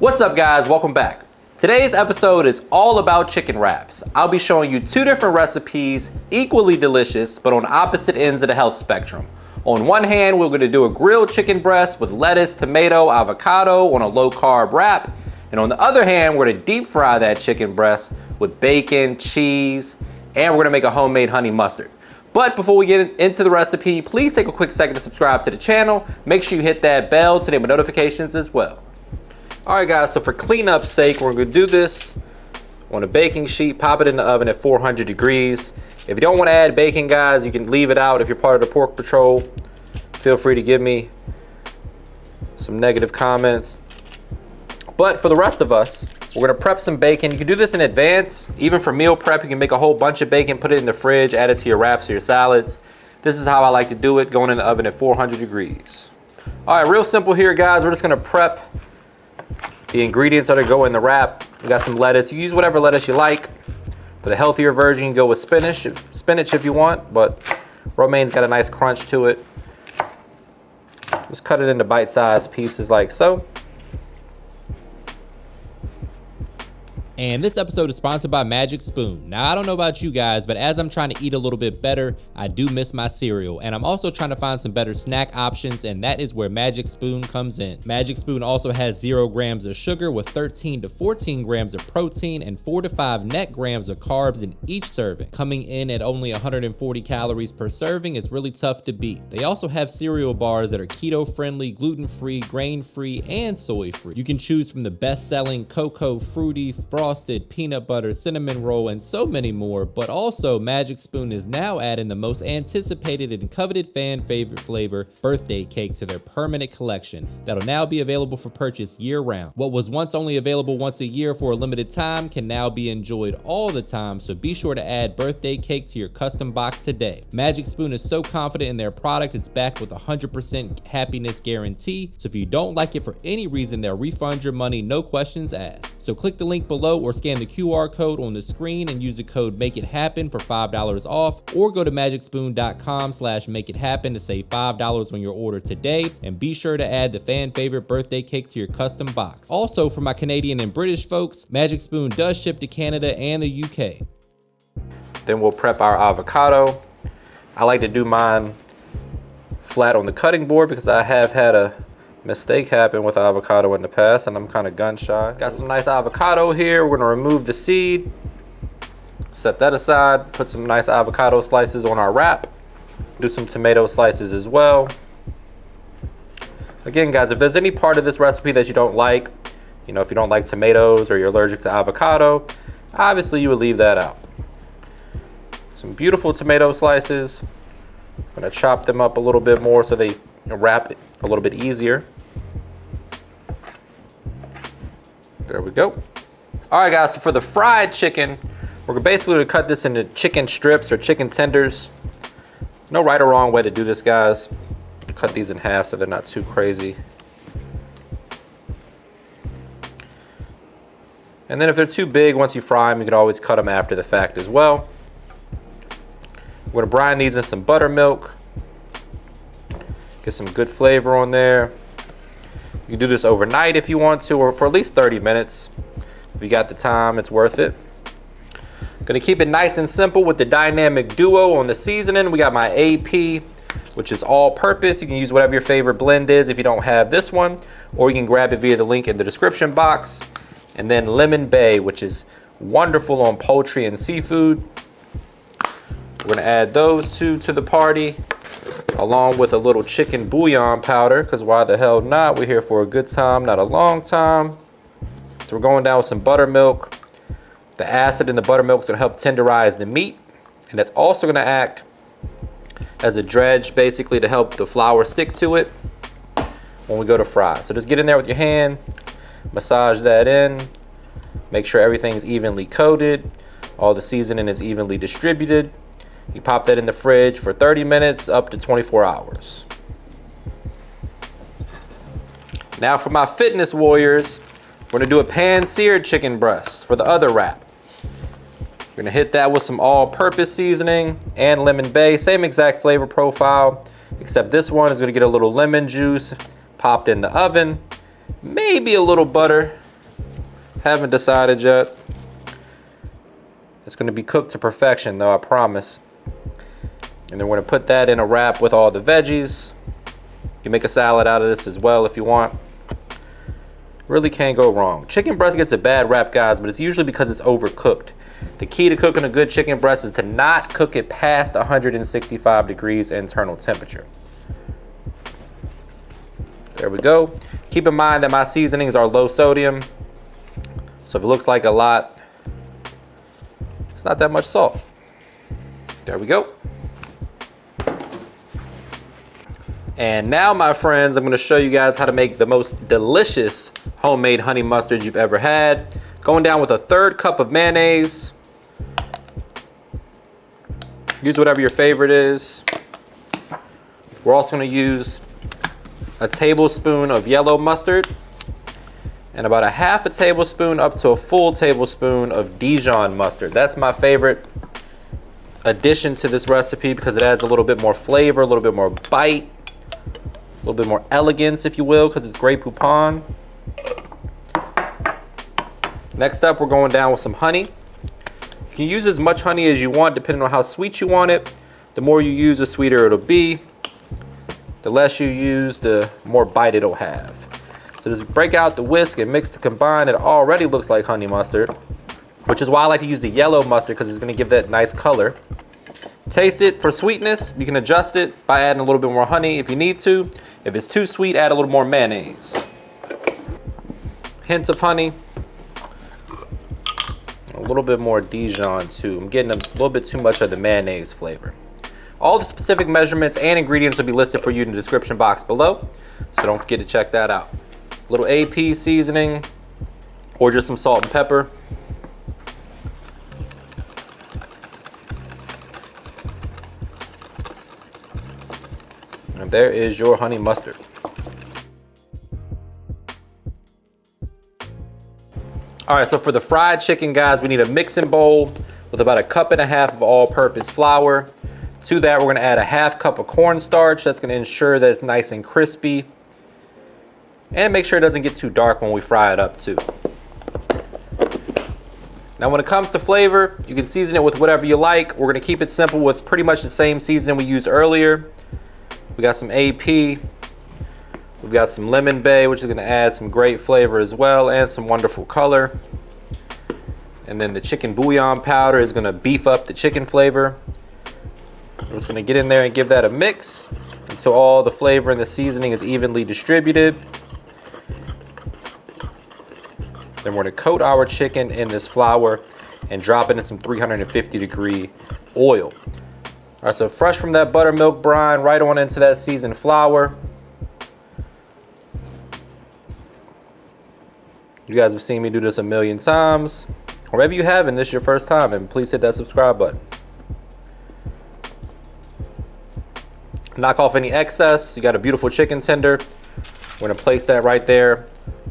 What's up guys, welcome back. Today's episode is all about chicken wraps. I'll be showing you two different recipes, equally delicious, but on opposite ends of the health spectrum. On one hand, we're gonna do a grilled chicken breast with lettuce, tomato, avocado on a low carb wrap. And on the other hand, we're gonna deep fry that chicken breast with bacon, cheese, and we're gonna make a homemade honey mustard. But before we get into the recipe, please take a quick second to subscribe to the channel. Make sure you hit that bell to enable notifications as well. All right guys, so for cleanup's sake, we're gonna do this on a baking sheet, pop it in the oven at 400 degrees. If you don't wanna add bacon guys, you can leave it out. If you're part of the pork patrol, feel free to give me some negative comments. But for the rest of us, we're gonna prep some bacon. You can do this in advance. Even for meal prep, you can make a whole bunch of bacon, put it in the fridge, add it to your wraps or your salads. This is how I like to do it, going in the oven at 400 degrees. All right, real simple here guys. We're just gonna prep the ingredients that are go in the wrap. We got some lettuce. You use whatever lettuce you like. For the healthier version, you can go with spinach if you want, but romaine's got a nice crunch to it. Just cut it into bite-sized pieces like so. And this episode is sponsored by Magic Spoon. Now, I don't know about you guys, but as I'm trying to eat a little bit better, I do miss my cereal. And I'm also trying to find some better snack options, and that is where Magic Spoon comes in. Magic Spoon also has 0 grams of sugar with 13 to 14 grams of protein and 4 to 5 net grams of carbs in each serving. Coming in at only 140 calories per serving, it's really tough to beat. They also have cereal bars that are keto-friendly, gluten-free, grain-free, and soy-free. You can choose from the best-selling Cocoa, Fruity, Frosted, peanut butter, cinnamon roll, and so many more. But also, Magic Spoon is now adding the most anticipated and coveted fan favorite flavor, birthday cake, to their permanent collection that'll now be available for purchase year-round. What was once only available once a year for a limited time can now be enjoyed all the time, so be sure to add birthday cake to your custom box today. Magic Spoon is so confident in their product, it's backed with a 100% happiness guarantee, so if you don't like it for any reason, they'll refund your money, no questions asked. So click the link below or scan the QR code on the screen and use the code MAKEITHAPPEN for $5 off, or go to magicspoon.com/makeithappen to save $5 on your order today, and be sure to add the fan favorite birthday cake to your custom box. Also, for my Canadian and British folks, Magic Spoon does ship to Canada and the UK. Then we'll prep our avocado. I like to do mine flat on the cutting board because I have had a mistake happened with avocado in the past and I'm kind of gun shy. Got some nice avocado here. We're gonna remove the seed, set that aside, put some nice avocado slices on our wrap, do some tomato slices as well. Again guys, if there's any part of this recipe that you don't like, you know, if you don't like tomatoes or you're allergic to avocado, obviously you would leave that out. Some beautiful tomato slices. I'm gonna chop them up a little bit more so they wrap it a little bit easier. There we go. All right guys, so for the fried chicken, we're basically gonna cut this into chicken strips or chicken tenders. No right or wrong way to do this guys. Cut these in half so they're not too crazy. And then if they're too big, once you fry them, you can always cut them after the fact as well. We're gonna brine these in some buttermilk. Get some good flavor on there. You can do this overnight if you want to, or for at least 30 minutes. If you got the time, it's worth it. Gonna keep it nice and simple with the dynamic duo on the seasoning. We got my AP, which is all purpose. You can use whatever your favorite blend is if you don't have this one, or you can grab it via the link in the description box. And then Lemon Bae, which is wonderful on poultry and seafood. We're gonna add those two to the party, along with a little chicken bouillon powder, because why the hell not? We're here for a good time, not a long time. So we're going down with some buttermilk. The acid in the buttermilk is gonna help tenderize the meat, and it's also gonna act as a dredge, basically, to help the flour stick to it when we go to fry. So just get in there with your hand, massage that in, make sure everything's evenly coated, all the seasoning is evenly distributed. You pop that in the fridge for 30 minutes up to 24 hours. Now for my fitness warriors, we're gonna do a pan-seared chicken breast for the other wrap. We're gonna hit that with some all-purpose seasoning and Lemon Bae, same exact flavor profile, except this one is gonna get a little lemon juice popped in the oven, maybe a little butter, Haven't decided yet. It's going to be cooked to perfection though, I promise. And then we're going to put that in a wrap with all the veggies. You can make a salad out of this as well if you want. Really can't go wrong. Chicken breast gets a bad rap, guys, but it's usually because it's overcooked. The key to cooking a good chicken breast is to not cook it past 165 degrees internal temperature. There we go. Keep in mind that my seasonings are low sodium. So if it looks like a lot, it's not that much salt. There we go. And now, my friends, I'm going to show you guys how to make the most delicious homemade honey mustard you've ever had. Going down with a 1/3 cup of mayonnaise. Use whatever your favorite is. We're also going to use a tablespoon of yellow mustard and about a 1/2 tablespoon up to a full tablespoon of Dijon mustard. That's my favorite addition to this recipe because it adds a little bit more flavor, a little bit more bite. A little bit more elegance, if you will, because it's Grey Poupon. Next up, we're going down with some honey. You can use as much honey as you want, depending on how sweet you want it. The more you use, the sweeter it'll be. The less you use, the more bite it'll have. So just break out the whisk and mix to combine. It already looks like honey mustard, which is why I like to use the yellow mustard because it's going to give that nice color. Taste it for sweetness. You can adjust it by adding a little bit more honey if you need to. If it's too sweet, add a little more mayonnaise. Hints of honey. A little bit more Dijon too. I'm getting a little bit too much of the mayonnaise flavor. All the specific measurements and ingredients will be listed for you in the description box below, so don't forget to check that out. A little AP seasoning or just some salt and pepper. And there is your honey mustard. All right, so for the fried chicken, guys, we need a mixing bowl with about 1.5 cups of all-purpose flour. To that, we're gonna add a 1/2 cup of cornstarch. That's gonna ensure that it's nice and crispy. And make sure it doesn't get too dark when we fry it up too. Now when it comes to flavor, you can season it with whatever you like. We're gonna keep it simple with pretty much the same seasoning we used earlier. We got some AP. We've got some Lemon Bae, which is gonna add some great flavor as well and some wonderful color. And then the chicken bouillon powder is gonna beef up the chicken flavor. We're just gonna get in there and give that a mix until all the flavor and the seasoning is evenly distributed. Then we're gonna coat our chicken in this flour and drop it in some 350-degree oil. All right, so fresh from that buttermilk brine, right on into that seasoned flour. You guys have seen me do this a million times, or maybe you haven't, this is your first time, and please hit that subscribe button. Knock off any excess. You got a beautiful chicken tender. We're gonna place that right there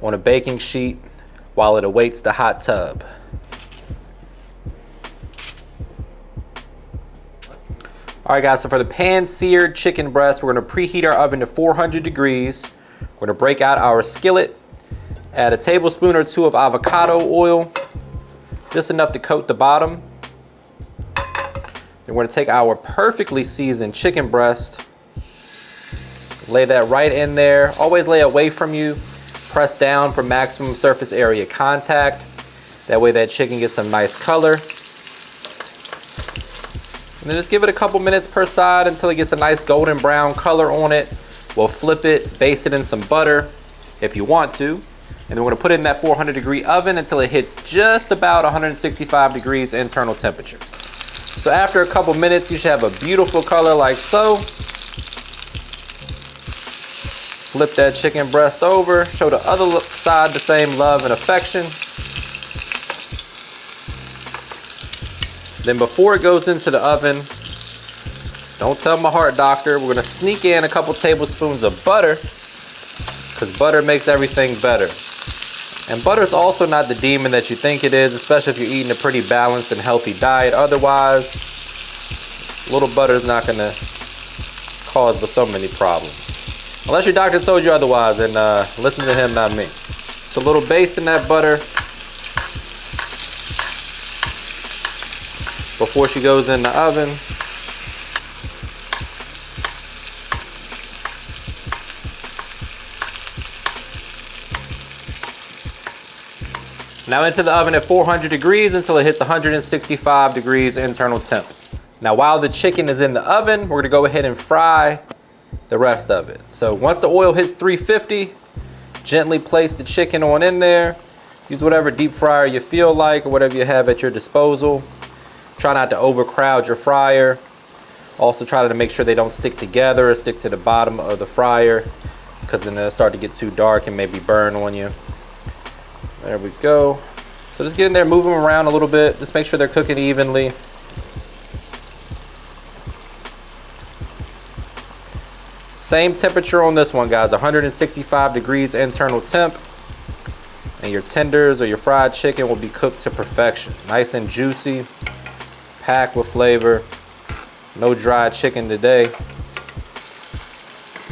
on a baking sheet while it awaits the hot tub. All right, guys, so for the pan-seared chicken breast, we're gonna preheat our oven to 400 degrees. We're gonna break out our skillet, add a tablespoon or 2 of avocado oil, just enough to coat the bottom. Then we're gonna take our perfectly seasoned chicken breast, lay that right in there. Always lay away from you. Press down for maximum surface area contact. That way that chicken gets some nice color. And then just give it a couple minutes per side until it gets a nice golden brown color on it. We'll flip it, baste it in some butter if you want to. And then we're gonna put it in that 400-degree oven until it hits just about 165 degrees internal temperature. So after a couple minutes, you should have a beautiful color like so. Flip that chicken breast over, show the other side the same love and affection. Then before it goes into the oven, don't tell my heart doctor, we're gonna sneak in a couple tablespoons of butter because butter makes everything better. And butter is also not the demon that you think it is, especially if you're eating a pretty balanced and healthy diet. Otherwise, a little butter is not gonna cause so many problems. Unless your doctor told you otherwise, then listen to him, not me. So a little baste in that butter, before she goes in the oven. Now into the oven at 400 degrees until it hits 165 degrees internal temp. Now while the chicken is in the oven, we're gonna go ahead and fry the rest of it. So once the oil hits 350, gently place the chicken on in there. Use whatever deep fryer you feel like or whatever you have at your disposal. Try not to overcrowd your fryer. Also try to make sure they don't stick together or stick to the bottom of the fryer, because then they'll start to get too dark and maybe burn on you. There we go. So just get in there, move them around a little bit. Just make sure they're cooking evenly. Same temperature on this one, guys, 165 degrees internal temp. And your tenders or your fried chicken will be cooked to perfection. Nice and juicy, packed with flavor. No dry chicken today.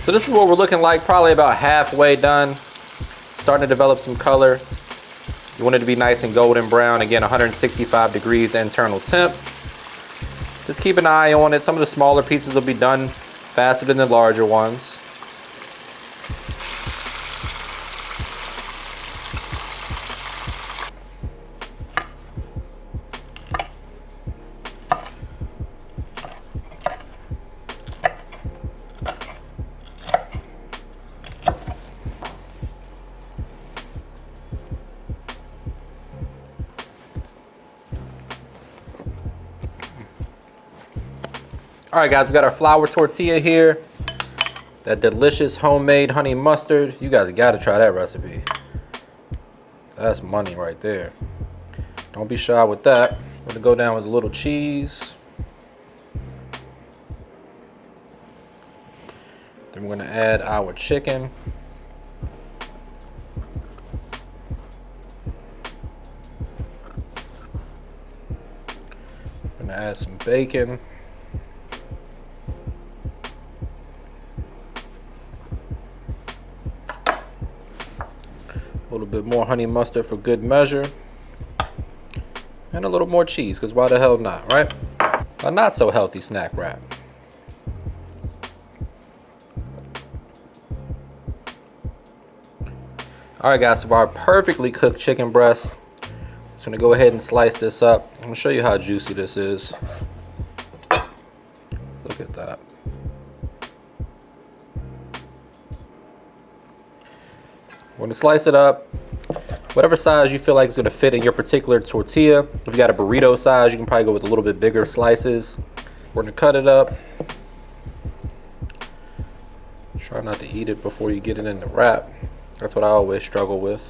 So this is what we're looking like, probably about halfway done. Starting to develop some color. You want it to be nice and golden brown. Again, 165 degrees internal temp. Just keep an eye on it. Some of the smaller pieces will be done faster than the larger ones. All right, guys, we got our flour tortilla here. That delicious homemade honey mustard. You guys got to try that recipe. That's money right there. Don't be shy with that. We're gonna go down with a little cheese. Then we're gonna add our chicken. We're gonna add some bacon. A little bit more honey mustard for good measure. And a little more cheese, because why the hell not, right? A not so healthy snack wrap. All right, guys, so for our perfectly cooked chicken breast, I'm just gonna go ahead and slice this up. I'm gonna show you how juicy this is. Look at that. We're gonna slice it up, whatever size you feel like is gonna fit in your particular tortilla. If you got a burrito size, you can probably go with a little bit bigger slices. We're gonna cut it up. Try not to eat it before you get it in the wrap. That's what I always struggle with.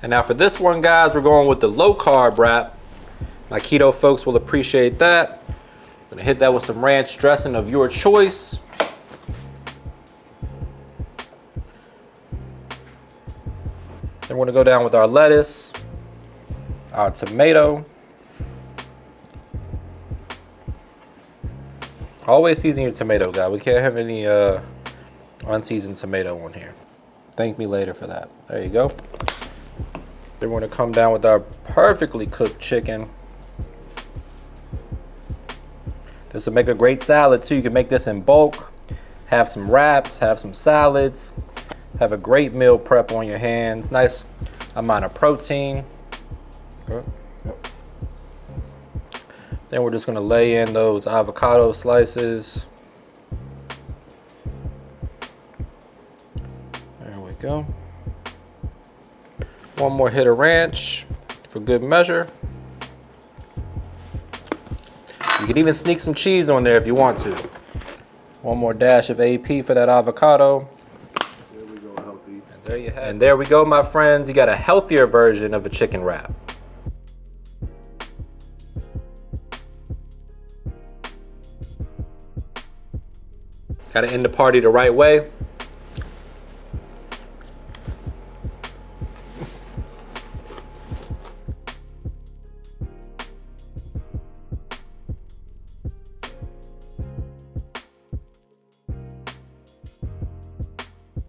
And now for this one, guys, we're going with the low carb wrap. My keto folks will appreciate that. I'm gonna hit that with some ranch dressing of your choice. Then we're gonna go down with our lettuce, our tomato. Always season your tomato, guys. We can't have any unseasoned tomato on here. Thank me later for that. There you go. Then we're gonna come down with our perfectly cooked chicken. This will make a great salad too. You can make this in bulk, have some wraps, have some salads. Have a great meal prep on your hands. Nice amount of protein. Yep. Then we're just gonna lay in those avocado slices. There we go. One more hit of ranch for good measure. You can even sneak some cheese on there if you want to. One more dash of AP for that avocado. And there we go, my friends. You got a healthier version of a chicken wrap. Got to end the party the right way.